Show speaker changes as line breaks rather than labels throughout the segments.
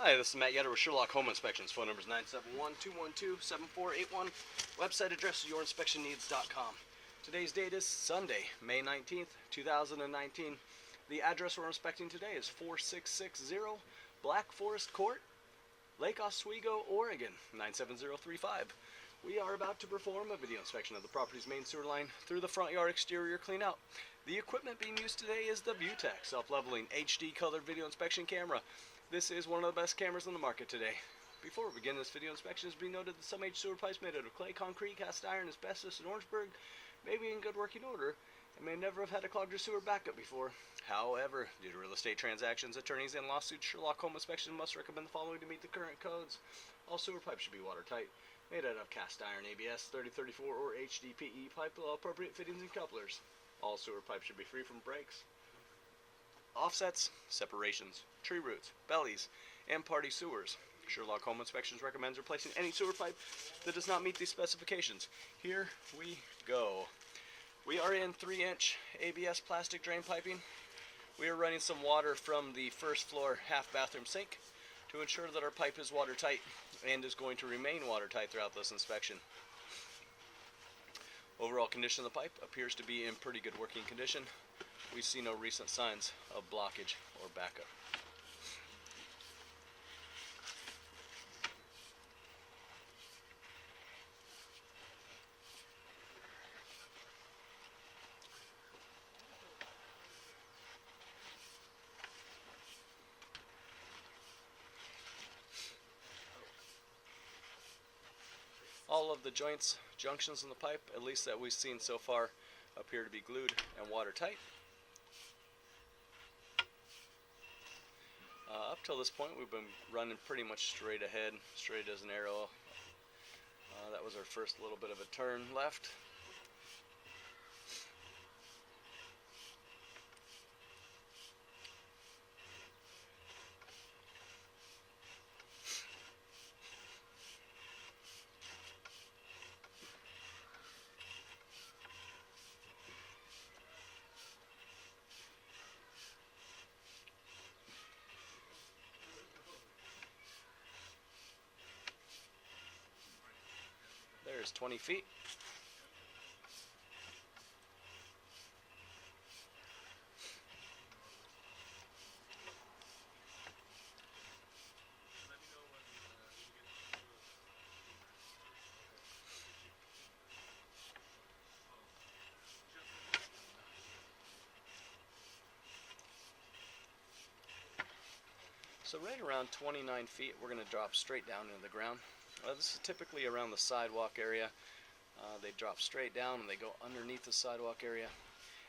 Hi, this is Matt Yetter with Sherlock Home Inspections. Phone number is 971-212-7481. Website address is yourinspectionneeds.com. Today's date is Sunday, May 19th, 2019. The address we're inspecting today is 4660 Black Forest Court, Lake Oswego, Oregon, 97035. We are about to perform a video inspection of the property's main sewer line through the front yard exterior cleanout. The equipment being used today is the Butech self-leveling HD colored video inspection camera. This is one of the best cameras on the market today. Before we begin this video inspection, it is being noted that some H sewer pipes made out of clay, concrete, cast iron, asbestos, and Orangeburg may be in good working order and may never have had a clogged sewer backup before. However, due to real estate transactions, attorneys, and lawsuits, Sherlock Home Inspection must recommend the following to meet the current codes. All sewer pipes should be watertight, made out of cast iron ABS 3034 or HDPE pipe with all appropriate fittings and couplers. All sewer pipes should be free from breaks, offsets, separations, tree roots, bellies, and party sewers. Sherlock Home Inspections recommends replacing any sewer pipe that does not meet these specifications. Here we go. We are in 3-inch ABS plastic drain piping. We are running some water from the first floor half bathroom sink to ensure that our pipe is watertight and is going to remain watertight throughout this inspection. Overall condition of the pipe appears to be in pretty good working condition. We see no recent signs of blockage or backup. All of the junctions in the pipe, at least that we've seen so far, appear to be glued and watertight. Up till this point, we've been running pretty much straight ahead, straight as an arrow. That was our first little bit of a turn left. There's 20 feet. So right around 29 feet, we're going to drop straight down into the ground. This is typically around the sidewalk area. They drop straight down and they go underneath the sidewalk area.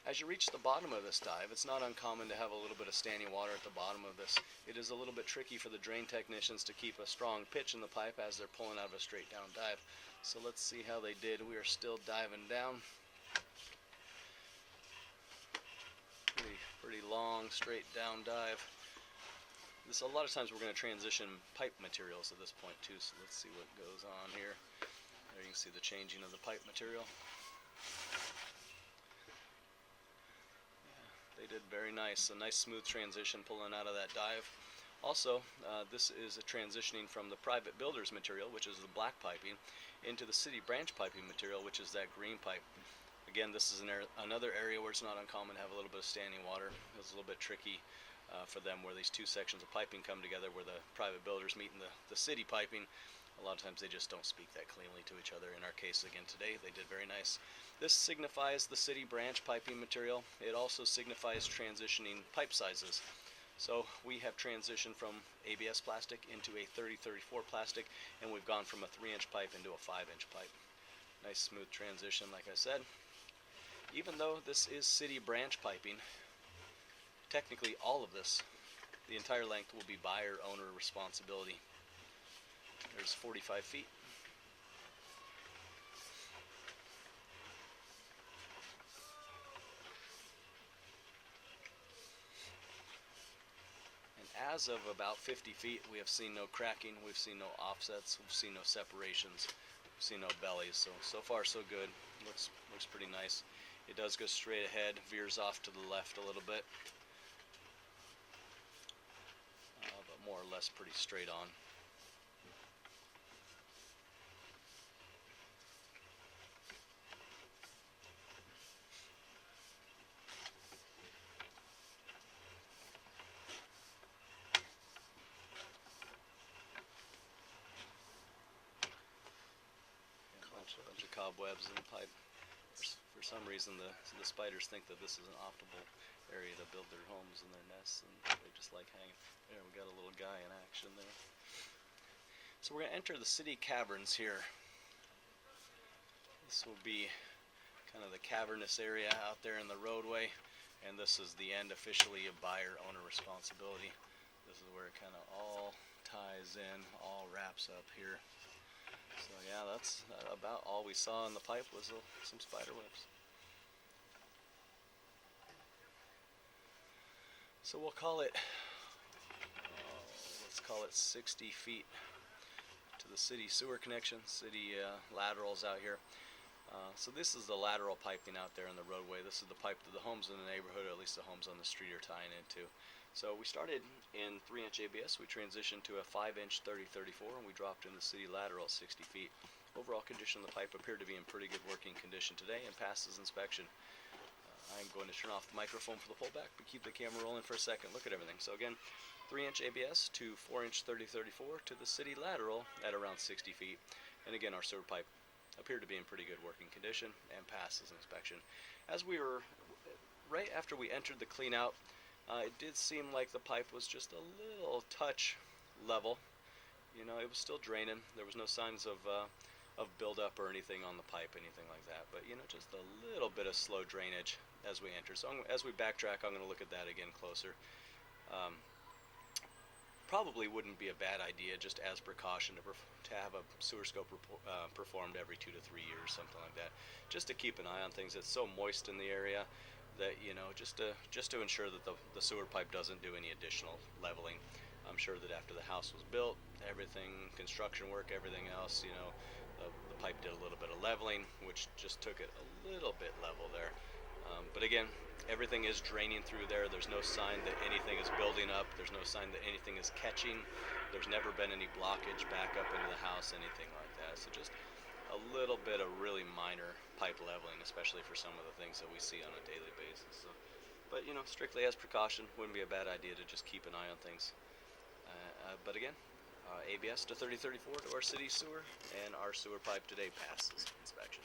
As you reach the bottom of this dive, it's not uncommon to have a little bit of standing water at the bottom of this. It is a little bit tricky for the drain technicians to keep a strong pitch in the pipe as they're pulling out of a straight down dive. So let's see how they did. We are still diving down. Pretty long straight down dive. A lot of times we're going to transition pipe materials at this point too, so let's see what goes on here. There you can see the changing of the pipe material. Yeah, they did very nice. A nice smooth transition pulling out of that dive. Also, this is a transitioning from the private builder's material, which is the black piping, into the city branch piping material, which is that green pipe. Again, this is another area where it's not uncommon to have a little bit of standing water. It's a little bit tricky for them where these two sections of piping come together, where the private builders meet in the city piping. A lot of times they just don't speak that cleanly to each other. In our case again today, they did very nice. This signifies the city branch piping material. It also signifies transitioning pipe sizes. So we have transitioned from ABS plastic into a 30-34 plastic, and we've gone from a 3-inch pipe into a 5-inch pipe. Nice smooth transition, like I said. Even though this is city branch piping, technically all of this, the entire length, will be buyer-owner responsibility. There's 45 feet. And as of about 50 feet, we have seen no cracking, we've seen no offsets, we've seen no separations, we've seen no bellies. So far so good. Looks pretty nice. It does go straight ahead, veers off to the left a little bit. But more or less pretty straight on. A bunch of cobwebs in the pipe. For some reason, the spiders think that this is an optimal area to build their homes and their nests, and they just like hanging. There, we got a little guy in action there. So we're going to enter the city caverns here. This will be kind of the cavernous area out there in the roadway, and this is the end officially of buyer-owner responsibility. This is where it kind of all ties in, all wraps up here. So yeah, that's about all we saw in the pipe was some spider webs. So we'll call it, let's call it 60 feet to the city sewer connection, city laterals out here. So this is the lateral piping out there in the roadway. This is the pipe that the homes in the neighborhood, or at least the homes on the street, are tying into. So we started in 3-inch ABS, we transitioned to a 5-inch 30-34, and we dropped in the city lateral at 60 feet. Overall condition of the pipe appeared to be in pretty good working condition today and passes inspection. I'm going to turn off the microphone for the pullback, but keep the camera rolling for a second. Look at everything. So again, 3-inch ABS to 4-inch 30-34 to the city lateral at around 60 feet. And again, our sewer pipe appeared to be in pretty good working condition and passes inspection. As we were, right after we entered the clean out, it did seem like the pipe was just a little touch level. You know, it was still draining. There was no signs of buildup or anything on the pipe, anything like that. But, you know, just a little bit of slow drainage as we enter. So as we backtrack, I'm going to look at that again closer. Probably wouldn't be a bad idea, just as precaution, to have a sewer scope performed every 2 to 3 years, something like that, just to keep an eye on things. It's so moist in the area that, you know, just to ensure that the sewer pipe doesn't do any additional leveling. I'm sure that after the house was built, everything, construction work, everything else, you know, the pipe did a little bit of leveling, which just took it a little bit level there. But again, everything is draining through there. There's no sign that anything is building up. There's no sign that anything is catching. There's never been any blockage back up into the house, anything like that. So just a little bit of really minor pipe leveling, especially for some of the things that we see on a daily basis. So, but, you know, strictly as precaution, wouldn't be a bad idea to just keep an eye on things. But again, ABS to 30-34 to our city sewer, and our sewer pipe today passes inspection.